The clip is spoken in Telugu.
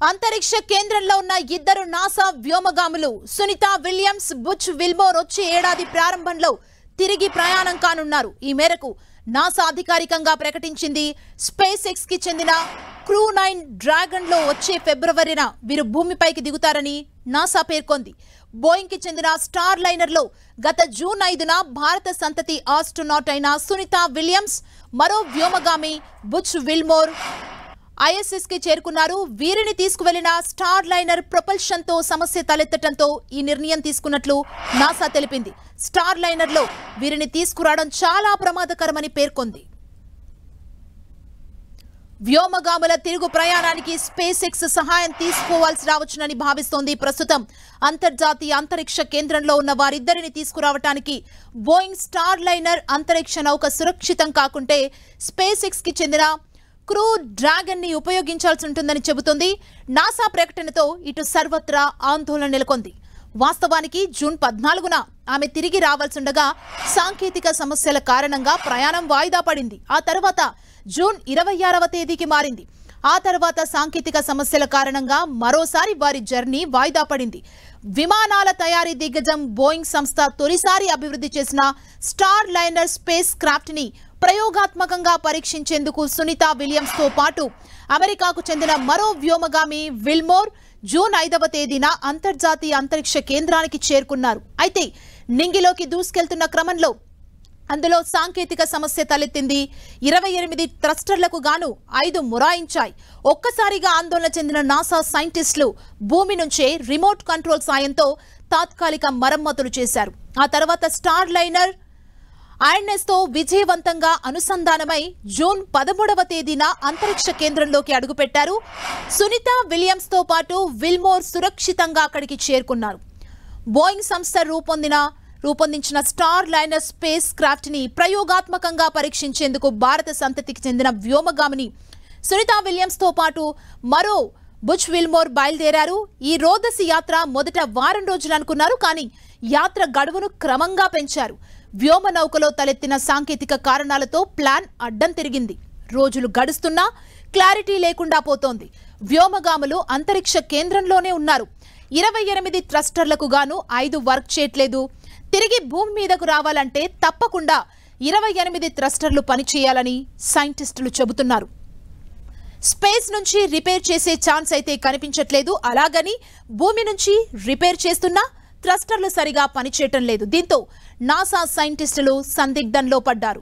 అంతరిక్ష కేంద్రంలో ఉన్న ఇద్దరు నాసా వ్యోమగాములు సునీత విలియమ్స్, బుచ్ విల్మోర్ వచ్చే ఏడాది ప్రారంభంలో తిరిగి ప్రయాణం కానున్నారు. ఈ మేరకు నాసా అధికారికంగా ప్రకటించింది. స్పేస్ ఎక్స్ కి చెందిన క్రూ 9 డ్రాగన్ లో వచ్చే ఫిబ్రవరిన వీరు భూమిపైకి దిగుతారని నాసా పేర్కొంది. బోయింగ్ కి చెందిన స్టార్ లైనర్ లో గత జూన్ 5న భారత సంతతి ఆస్ట్రోనాట్ అయిన సునీత విలియమ్స్, మరో వ్యోమగామి బుచ్ విల్మోర్ ISS కి చేరుకున్నారు. వీరిని తీసుకువెళ్లిన స్టార్ లైనర్ ప్రొపల్షన్ తో సమస్య తలెత్తడంతో ఈ నిర్ణయం తీసుకున్నట్లు నాసా తెలిపింది. స్టార్ లైనర్ లో వీరిని తీసుకురావడం చాలా ప్రమాదకరమని పేర్కొంది. వ్యోమగాముల తిరుగు ప్రయాణానికి స్పేస్ ఎక్స్ సహాయం తీసుకోవాల్సి రావచ్చునని భావిస్తోంది. ప్రస్తుతం అంతర్జాతీయ అంతరిక్ష కేంద్రంలో ఉన్న వారిద్దరిని తీసుకురావడానికి బోయింగ్ స్టార్ లైనర్ అంతరిక్ష నౌక సురక్షితం కాకుంటే స్పేస్ ఎక్స్ కి చెందిన క్రూ డ్రాగన్ ని ఉపయోగించాల్సి ఉంటుందని చెబుతోంది. నాసా ప్రకటనతో ఇటు సర్వత్రా ఆందోళన నెలకొంది. వాస్తవానికి జూన్ 14న ఆమె తిరిగి రావాల్సిండగా సాంకేతిక సమస్యల కారణంగా ప్రయాణం వాయిదా పడింది. ఆ తర్వాత జూన్ 26వ తేదీకి మారింది. ఆ తర్వాత సాంకేతిక సమస్యల కారణంగా మరోసారి వారి జర్నీ వాయిదా పడింది. విమానాల తయారీ దిగ్గజం బోయింగ్ సంస్థ తొలిసారి అభివృద్ధి చేసిన స్టార్ లైనర్ స్పేస్ క్రాఫ్ట్ ని ప్రయోగాత్మకంగా పరీక్షించేందుకు సునీత విలియమ్స్ తో పాటు అమెరికాకు చెందిన మరో వ్యోమగామి విల్మోర్ జూన్ 5వ తేదీన అంతర్జాతీయ అంతరిక్ష కేంద్రానికి చేరుకున్నారు. అయితే నింగిలోకి దూసుకెళ్తున్న క్రమంలో అందులో సాంకేతిక సమస్య తలెత్తింది. 28 థ్రస్టర్లకు గాను 5 మొరాయించాయి. ఒక్కసారిగా ఆందోళన చెందిన నాసా సైంటిస్టులు భూమి నుంచే రిమోట్ కంట్రోల్ సాయంతో తాత్కాలిక మరమ్మతులు చేశారు. ఆ తర్వాత స్టార్ లైనర్ INS తో విజయవంతంగా అనుసంధానమై జూన్ 13వ తేదీన అంతరిక్ష కేంద్రంలోకి అడుగుపెట్టారు. సునీత విలియమ్స్ తో పాటు విల్మోర్ సురక్షితంగా అక్కడికి చేరుకున్నారు. బోయింగ్ సంస్థ రూపొందించిన స్టార్ లైనర్ స్పేస్ క్రాఫ్ట్ ని ప్రయోగాత్మకంగా పరీక్షించేందుకు భారత సంతతికి చెందిన వ్యోమగామిని సునీత విలియమ్స్ తో పాటు మరో బుచ్ విల్మోర్ బయలుదేరారు. ఈ రోదసి యాత్ర మొదట వారం రోజులు అనుకున్నారు, కానీ యాత్ర గడువును క్రమంగా పెంచారు. వ్యోమ నౌకలో తలెత్తిన సాంకేతిక కారణాలతో ప్లాన్ అడ్డం తిరిగింది. రోజులు గడుస్తున్నా క్లారిటీ లేకుండా పోతోంది. వ్యోమగాములు అంతరిక్ష కేంద్రంలోనే ఉన్నారు. 28 థ్రస్టర్లకు గాను 5 వర్క్ చేయట్లేదు. తిరిగి భూమి మీదకు రావాలంటే తప్పకుండా 28 థ్రస్టర్లు పనిచేయాలని సైంటిస్టులు చెబుతున్నారు. స్పేస్ నుంచి రిపేర్ చేసే ఛాన్స్ అయితే కనిపించట్లేదు. అలాగని భూమి నుంచి రిపేర్ చేస్తున్నా థ్రస్టర్లు సరిగా పనిచేయటం లేదు. దీంతో నాసా సైంటిస్టులు సందిగ్ధంలో పడ్డారు.